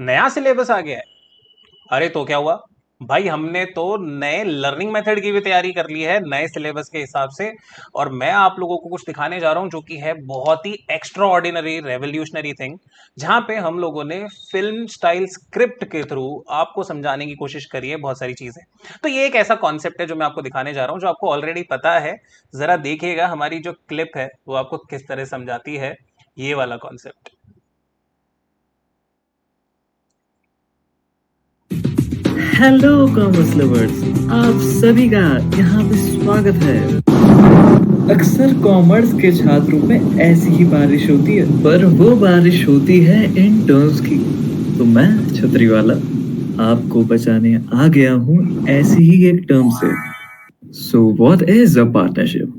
नया सिलेबस आ गया है। अरे तो क्या हुआ भाई, हमने तो नए लर्निंग मेथड की भी तैयारी कर ली है नए सिलेबस के हिसाब से। और मैं आप लोगों को कुछ दिखाने जा रहा हूं जो कि है बहुत ही एक्स्ट्रा ऑर्डिनरी रेवोल्यूशनरी थिंग, जहां पे हम लोगों ने फिल्म स्टाइल स्क्रिप्ट के थ्रू आपको समझाने की कोशिश करी है बहुत सारी चीजें। तो ये एक ऐसा कॉन्सेप्ट है जो मैं आपको दिखाने जा रहा हूं जो आपको ऑलरेडी पता है। जरा देखिएगा हमारी जो क्लिप है वो आपको किस तरह समझाती है ये वाला कॉन्सेप्ट। हेलो कॉमर्स लवर्स, आप सभी का यहाँ पे स्वागत है। अक्सर कॉमर्स के छात्रों में ऐसी ही बारिश होती है, पर वो बारिश होती है इन टर्म्स की। तो मैं छतरी वाला आपको बचाने आ गया हूँ ऐसी ही एक टर्म से। So what is a partnership?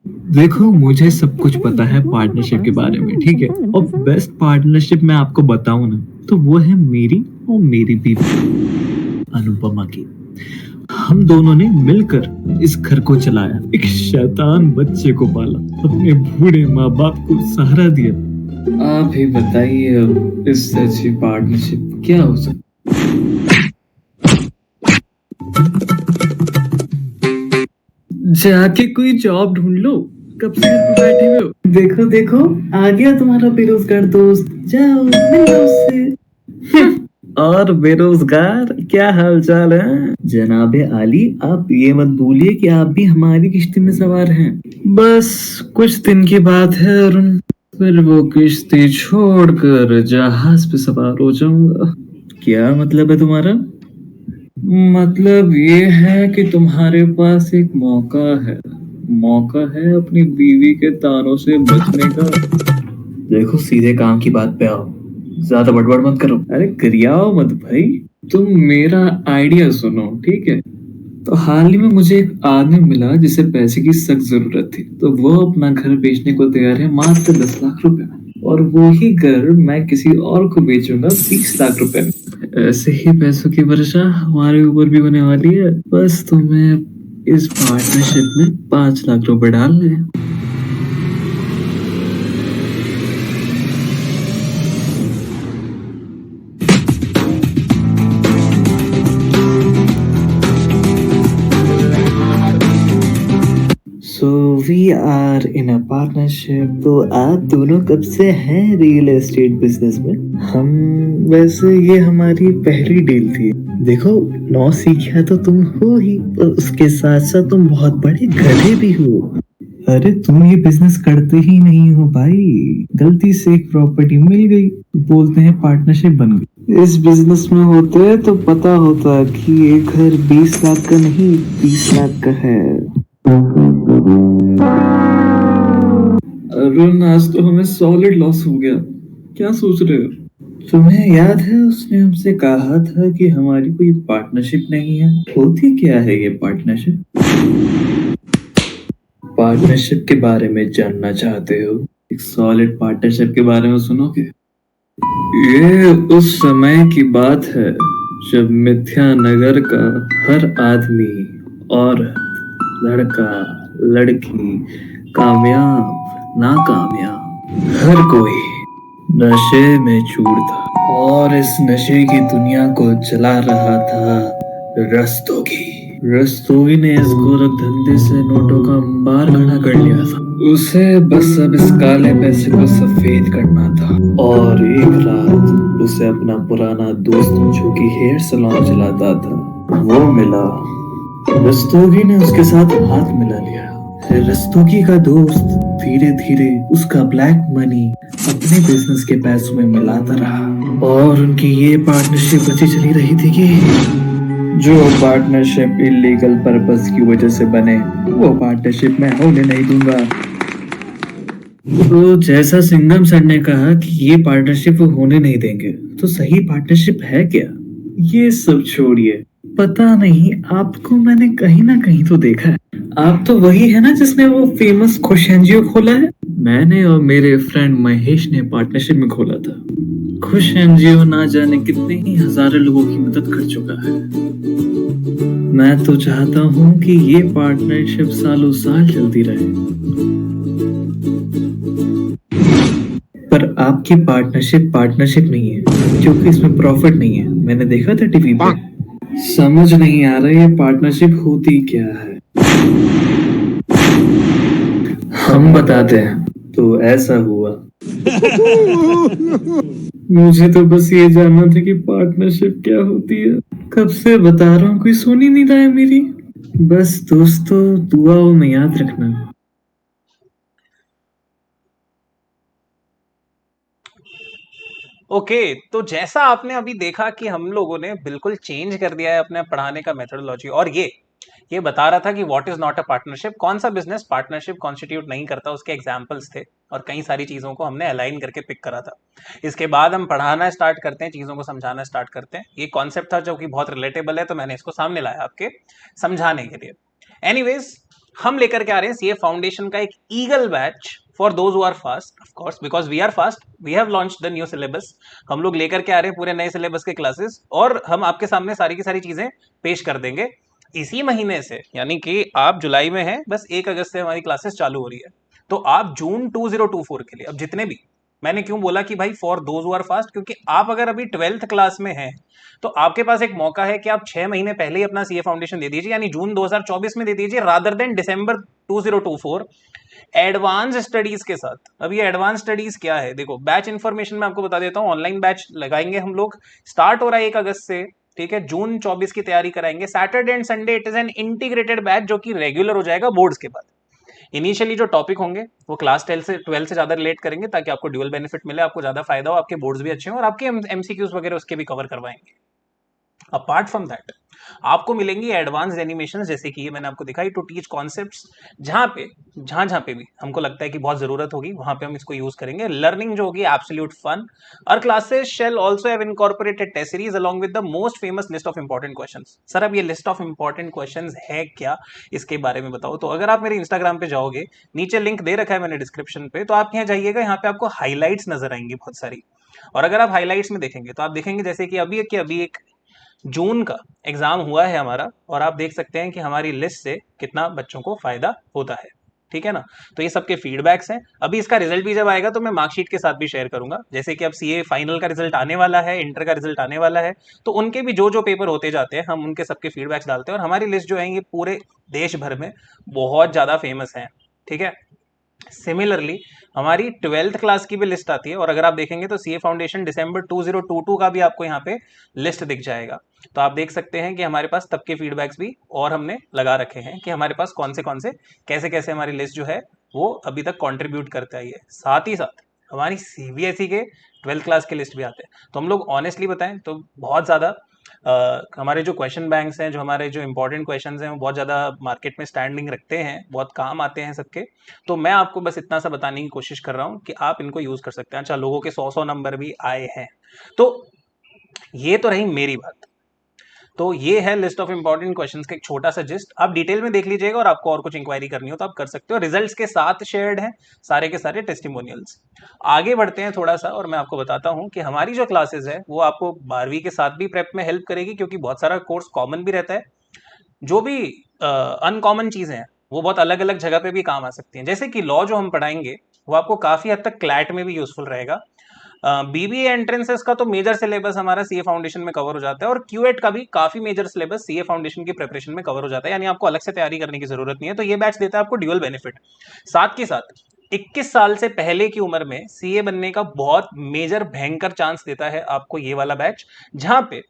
देखो, मुझे सब कुछ पता है पार्टनरशिप के बारे में, ठीक है। और बेस्ट पार्टनरशिप मैं आपको बताऊं ना, तो वो है मेरी और मेरी बीवी अनुपमा की। हम दोनों ने मिलकर इस घर को चलाया, एक शैतान बच्चे को पाला, अपने बूढ़े माँ बाप को सहारा दिया। आप ही बताइए, अब इससे अच्छी पार्टनरशिप क्या हो सकती? जाके कोई जॉब ढूंढ लो, कब से घर पे बैठे हुए हो। देखो देखो, आ गया तुम्हारा बेरोजगार दोस्त, जाओ मिलो उससे। और बेरोजगार, क्या हाल चाल है जनाबे आली? आप ये मत भूलिए कि आप भी हमारी किश्ती में सवार हैं। बस कुछ दिन की बात है अरुण, फिर वो किश्ती छोड़कर जहाज पे सवार हो जाऊंगा। क्या मतलब है तुम्हारा? मतलब ये है कि तुम्हारे पास एक मौका है अपनी बीवी के तानों से बचने का। देखो, सीधे काम की बात पे आओ, ज्यादा बड़बड़ मत करो। अरे गरियाओ मत भाई, तुम मेरा आइडिया सुनो, ठीक है। तो हाल ही में मुझे एक आदमी मिला जिसे पैसे की सख्त जरूरत थी, तो वो अपना घर बेचने को तैयार है मात्र 10 लाख रुपए में, और वो ही घर मैं किसी और को बेचूंगा 20 लाख रुपए में। ऐसे ही पैसों की वर्षा हमारे ऊपर भी होने वाली है। बस तुम्हें इस पार्टनरशिप में 5 लाख रुपए डालने हैं। So we are in a partnership. तो आप दोनों कब से हैं रियल एस्टेट बिजनेस में? हम, वैसे ये हमारी पहली डील थी। देखो, नौसिखिया तो तुम हो ही, पर उसके साथ साथ तुम बहुत बड़े गधे भी हो। अरे तुम ये बिजनेस करते ही नहीं हो भाई, गलती से एक प्रॉपर्टी मिल गई तो बोलते हैं पार्टनरशिप बन गई। इस बिजनेस में होते तो पता होता कि ये घर 20 लाख का नहीं 30 लाख का है। अरुण, आज तो हमें सॉलिड लॉस हो गया। क्या सोच रहे हो? तुम्हें याद है उसने हमसे कहा था कि हमारी कोई पार्टनरशिप नहीं है? होती क्या है ये पार्टनरशिप? पार्टनरशिप के बारे में जानना चाहते हो? एक सॉलिड पार्टनरशिप के बारे में सुनोगे? ये उस समय की बात है जब मिथ्या नगर का हर आदमी और लड़का लड़की, कामयाब नाकामयाब, हर कोई नशे में चूर था, और इस नशे की दुनिया को चला रहा था रस्तोगी। रस्तोगी ने इस गोरख धंधे से नोटों का अंबार खड़ा कर लिया था। उसे बस अब इस काले पैसे को सफेद करना था। और एक रात उसे अपना पुराना दोस्त जो कि हेयर सलून चलाता था वो मिला। रस्तोगी ने उसके साथ हाथ मिला लिया। रस्तोगी का दोस्त धीरे धीरे उसका ब्लैक मनी अपने बिजनेस के पैसों में मिलाता रहा, और उनकी ये पार्टनरशिप अच्छी चली रही थी कि जो पार्टनरशिप इलीगल पर्पस की वजह से बने वो पार्टनरशिप मैं होने नहीं दूंगा। तो जैसा सिंघम सर ने कहा कि ये पार्टनरशिप वो होने नहीं देंगे, तो सही पार्टनरशिप है क्या? ये सब छोड़िए, पता नहीं आपको मैंने कहीं ना कहीं तो देखा है। आप तो वही है ना जिसने वो फेमस खुश एनजीओ खोला है? मैंने और मेरे फ्रेंड महेश ने पार्टनरशिप में खोला था। खुश एनजीओ ना जाने कितने ही हजारों लोगों की मदद कर चुका है। मैं तो चाहता हूँ कि ये पार्टनरशिप सालों साल चलती रहे, पर आपकी पार्टनरशिप नहीं है, क्योंकि इसमें प्रॉफिट नहीं है। मैंने देखा था टीवी पे। समझ नहीं आ रहा ये पार्टनरशिप होती क्या है। हम बताते हैं। तो ऐसा हुआ। मुझे तो बस ये जानना था कि पार्टनरशिप क्या होती है। कब से बता रहा हूँ, कोई सुन ही नहीं रहा है मेरी। बस दोस्तों, दुआओं में याद रखना। ओके, तो जैसा आपने अभी देखा कि हम लोगों ने बिल्कुल चेंज कर दिया है अपने पढ़ाने का मेथोडोलॉजी, और ये बता रहा था कि what is not a partnership, कौन सा बिजनेस पार्टनरशिप कॉन्स्टिट्यूट नहीं करता, उसके एग्जांपल्स थे और कई सारी चीजों को हमने अलाइन करके पिक करा था। इसके बाद हम पढ़ाना स्टार्ट करते हैं, चीजों को समझाना स्टार्ट करते हैं। ये कॉन्सेप्ट था जो कि बहुत रिलेटेबल है, तो मैंने इसको सामने लाया आपके समझाने के लिए। एनीवेज, हम लेकर के आ रहे हैं सीए फाउंडेशन का एक eagle batch for those who are fast, of course because we are fast, we have launch the new syllabus. हम लोग लेकर के आ रहे हैं पूरे नए सिलेबस के क्लासेस, और हम आपके सामने सारी की सारी चीजें पेश कर देंगे इसी महीने से। यानी कि आप जुलाई में हैं, बस 1 अगस्त से हमारी क्लासेस चालू हो रही है। तो आप जून 2024 के लिए अब जितने भी, मैंने क्यों बोला कि भाई for those who are fast, क्योंकि आप अगर अभी 12th क्लास में हैं तो आपके पास एक मौका है कि आप 6 महीने पहले ही अपना सीए फाउंडेशन दे दीजिए, यानी जून 2024 में दे दीजिए, रादर देन दिसंबर 2024 एडवांस स्टडीज के साथ। अब ये एडवांस स्टडीज क्या है, देखो बैच इंफॉर्मेशन मैं आपको बता देता हूँ। ऑनलाइन बैच लगाएंगे हम लोग, स्टार्ट हो रहा है 1 अगस्त से, ठीक है। जून 24 की तैयारी कराएंगे, Saturday and Sunday it is an integrated batch जो कि रेगुलर हो जाएगा बोर्ड्स के बाद। इनिशियली जो टॉपिक होंगे वो क्लास 12 से ज्यादा रिलेट करेंगे, ताकि आपको ड्यूअल बेनिफिट मिले, आपको ज्यादा फायदा हो, आपके बोर्ड्स भी अच्छे हो, और आपके एमसीक्यूज वगैरह उसके भी कवर करवाएंगे। अपार्ट फ्रॉम दैट आपको मिलेंगी एडवांस एनिमेशन, जैसे कि ये मैंने आपको दिखाई, टू टीच कॉन्सेप्ट्स। जहां पे भी हमको लगता है कि बहुत जरूरत होगी वहां पे हम इसको यूज करेंगे। लर्निंग जो होगी एब्सोल्यूट फन। और classes shall also have incorporated test series along with the most famous list of important questions. Sir अब ये लिस्ट ऑफ इंपॉर्टेंट क्वेश्चंस है क्या, इसके बारे में बताओ। तो अगर आप मेरे इंस्टाग्राम पे जाओगे, नीचे लिंक दे रखा है मैंने डिस्क्रिप्शन पे, तो आप यहाँ जाइएगा, यहाँ पे आपको हाईलाइट्स नजर आएंगी बहुत सारी। और अगर आप हाईलाइट्स में देखेंगे तो आप देखेंगे जैसे कि अभी एक जून का एग्जाम हुआ है हमारा, और आप देख सकते हैं कि हमारी लिस्ट से कितना बच्चों को फायदा होता है, ठीक है ना। तो ये सबके फीडबैक्स हैं। अभी इसका रिजल्ट भी जब आएगा तो मैं मार्कशीट के साथ भी शेयर करूंगा। जैसे कि अब सीए फाइनल का रिजल्ट आने वाला है, इंटर का रिजल्ट आने वाला है, तो उनके भी जो जो पेपर होते जाते हैं हम उनके सबके फीडबैक्स डालते हैं। और हमारी लिस्ट जो है ये पूरे देश भर में बहुत ज्यादा फेमस है, ठीक है। सिमिलरली हमारी 12th क्लास की भी लिस्ट आती है, और अगर आप देखेंगे तो सीए फाउंडेशन दिसंबर 2022 का भी आपको यहाँ पे लिस्ट दिख जाएगा। तो आप देख सकते हैं कि हमारे पास तब के फीडबैक्स भी और हमने लगा रखे हैं कि हमारे पास कौन से कैसे कैसे हमारी लिस्ट जो है वो अभी तक कंट्रीब्यूट करता ही है। साथ ही साथ हमारी सीबीएसई के 12th क्लास के लिस्ट भी आते हैं। तो हम लोग ऑनेस्टली बताएं तो बहुत ज़्यादा हमारे जो क्वेश्चन बैंक्स हैं, जो हमारे जो इंपॉर्टेंट क्वेश्चंस हैं, वो बहुत ज़्यादा मार्केट में स्टैंडिंग रखते हैं, बहुत काम आते हैं सबके। तो मैं आपको बस इतना सा बताने की कोशिश कर रहा हूँ कि आप इनको यूज़ कर सकते हैं। अच्छा, लोगों के 100 नंबर भी आए हैं। तो ये तो रही मेरी बात। तो ये है लिस्ट ऑफ इंपॉर्टेंट क्वेश्चंस का एक छोटा सा जिस्ट। आप डिटेल में देख लीजिएगा, और आपको और कुछ इंक्वायरी करनी हो तो आप कर सकते हो। रिजल्ट्स के साथ शेयर्ड हैं सारे के सारे टेस्टिमोनियल्स। आगे बढ़ते हैं थोड़ा सा, और मैं आपको बताता हूं कि हमारी जो क्लासेस है वो आपको 12वीं के साथ भी प्रेप में हेल्प करेगी, क्योंकि बहुत सारा कोर्स कॉमन भी रहता है। जो भी अनकॉमन चीजें हैं वो बहुत अलग अलग जगह पे भी काम आ सकती हैं। जैसे कि लॉ जो हम पढ़ाएंगे वो आपको काफी हद तक क्लैट में भी यूजफुल रहेगा। बीबीए एंट्रेंसेस का तो मेजर सिलेबस हमारा सीए फाउंडेशन में कवर हो जाता है, और क्यूएट का भी काफी मेजर सिलेबस सीए फाउंडेशन की प्रिपरेशन में कवर हो जाता है, यानी आपको अलग से तैयारी करने की जरूरत नहीं है। तो ये बैच देता है आपको ड्यूअल बेनिफिट। साथ के साथ 21 साल से पहले की उम्र में सीए बनने का बहुत मेजर भयंकर चांस देता है आपको ये वाला बैच, जहां पे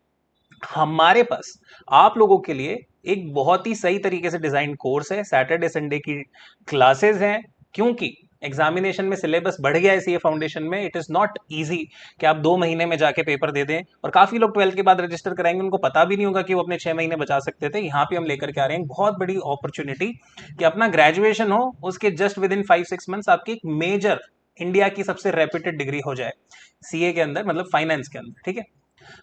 हमारे पास आप लोगों के लिए एक बहुत ही सही तरीके से डिजाइन कोर्स है। सैटरडे संडे की क्लासेस हैं, क्योंकि एग्जामिनेशन में सिलेबस बढ़ गया है सीए फाउंडेशन में। इट इज नॉट इजी कि आप 2 महीने में जाके पेपर दे दें, और काफी लोग 12th के बाद रजिस्टर कराएंगे, उनको पता भी नहीं होगा कि वो अपने 6 महीने बचा सकते थे। यहाँ पे हम लेकर के आ रहे हैं बहुत बड़ी अपॉर्चुनिटी कि अपना ग्रेजुएशन हो, उसके जस्ट विद इन 5-6 मंथ्स आपकी एक मेजर इंडिया की सबसे रेप्यूटेड डिग्री हो जाए सीए के अंदर, मतलब फाइनेंस के अंदर, ठीक है।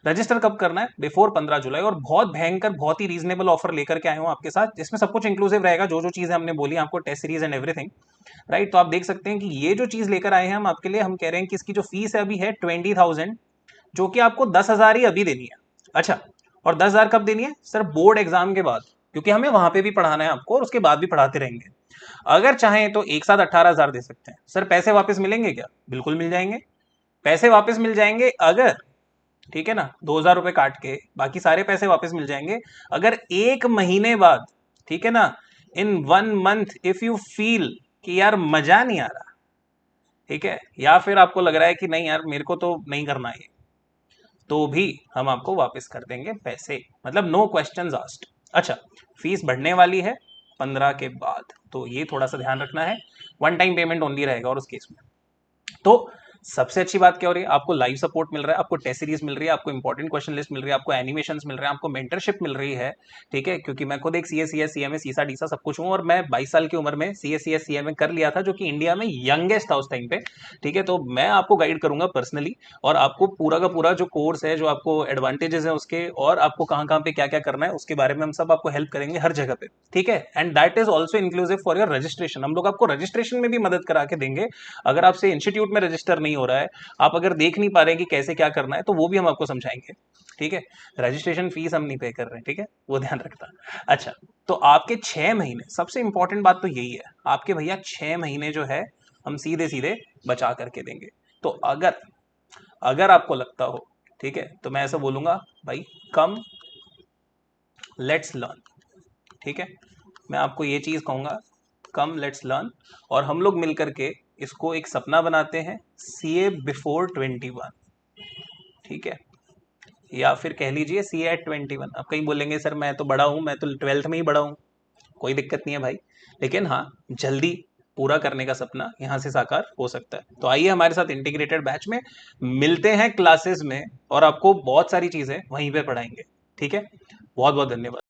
रजिस्टर कब करना है? बिफोर 15 जुलाई। और बहुत भयंकर बहुत ही रीजनेबल ऑफर लेकर के आए हूं आपके साथ, जिसमें सब कुछ इंक्लूसिव रहेगा, जो जो चीजें हमने बोली आपको, test series and everything, right. तो आप देख सकते हैं कि ये जो चीज लेकर आए हैं हम आपके लिए, हम कह रहे हैं कि इसकी जो फीस है अभी है 20,000, जो कि आपको 10,000 ही अभी देनी है। अच्छा, और 10,000 कब देनी है सर? बोर्ड एग्जाम के बाद, क्योंकि हमें वहां पे भी पढ़ाना है आपको, और उसके बाद भी पढ़ाते रहेंगे। अगर चाहें तो एक साथ 18,000 दे सकते हैं। सर पैसे वापस मिलेंगे क्या? बिल्कुल मिल जाएंगे। पैसे वापस मिल जाएंगे अगर, ठीक है ना, 2,000 रुपए काट के बाकी सारे पैसे वापस मिल जाएंगे अगर 1 महीने बाद, ठीक है ना, इन 1 मंथ इफ यू फील कि यार मजा नहीं आ रहा, ठीक है, या फिर आपको लग रहा है कि नहीं यार मेरे को तो नहीं करना है, तो भी हम आपको वापस कर देंगे पैसे, मतलब नो क्वेश्चंस आस्क्ड। अच्छा, फीस बढ़ने वाली है 15 के बाद, तो ये थोड़ा सा ध्यान रखना है, 1 टाइम पेमेंट ओनली रहेगा। और उस केस में तो सबसे अच्छी बात क्या हो रही है, आपको लाइव सपोर्ट मिल रहा है, आपको टेस्ट सीरीज मिल रही है, आपको इंपॉर्टेंट क्वेश्चन लिस्ट मिल रही है, आपको एनिमेशन मिल रहे हैं, आपको मेंटरशिप मिल रही है, ठीक है, क्योंकि मैं खुद एक सीएस सीएमए सीसा डीसा सब कुछ हूँ, और मैं 22 साल की उम्र में सीएस सीएमए कर लिया था, जो कि इंडिया में यंगेस्ट था उस टाइम पे, ठीक है। तो मैं आपको गाइड करूंगा पर्सनली, और आपको पूरा का पूरा जो कोर्स है, जो आपको एडवांटेजेस है उसके, और आपको कहाँ कहाँ पे क्या क्या करना है उसके बारे में हम सब आपको हेल्प करेंगे हर जगह पे, ठीक है। And that is also inclusive for your registration, हम लोग आपको रजिस्ट्रेशन में भी मदद करा के देंगे। अगर आपसे इंस्टीट्यूट में रजिस्टर नहीं हो रहा है, आप अगर देख नहीं पा रहे कि कैसे क्या करना है, तो वो भी हम आपको समझाएंगे, ठीक है। रजिस्ट्रेशन फीस हम नहीं पे कर रहे हैं, ठीक है, वो ध्यान रखना। अच्छा, तो आपके 6 महीने, सबसे इंपॉर्टेंट बात तो यही है, आपके भैया 6 महीने जो है हम सीधे सीधे बचा करके देंगे। तो अगर अगर आपको लगता हो, ठीक है, तो मैं ऐसा बोलूंगा, भाई कम लेट्स लर्न, ठीक है, मैं आपको ये चीज कहूंगा, कम लेट्स लर्न, और हम लोग मिलकर के इसको एक सपना बनाते हैं, सीए बिफोर 21, ठीक है, या फिर कह लीजिए सीए एट 21। अब कहीं बोलेंगे सर मैं तो बड़ा हूं, मैं तो 12th में ही बड़ा हूं, कोई दिक्कत नहीं है भाई, लेकिन हाँ, जल्दी पूरा करने का सपना यहाँ से साकार हो सकता है। तो आइए हमारे साथ इंटीग्रेटेड बैच में मिलते हैं क्लासेस में, और आपको बहुत सारी चीजें वहीं पे पढ़ाएंगे, ठीक है। बहुत बहुत धन्यवाद।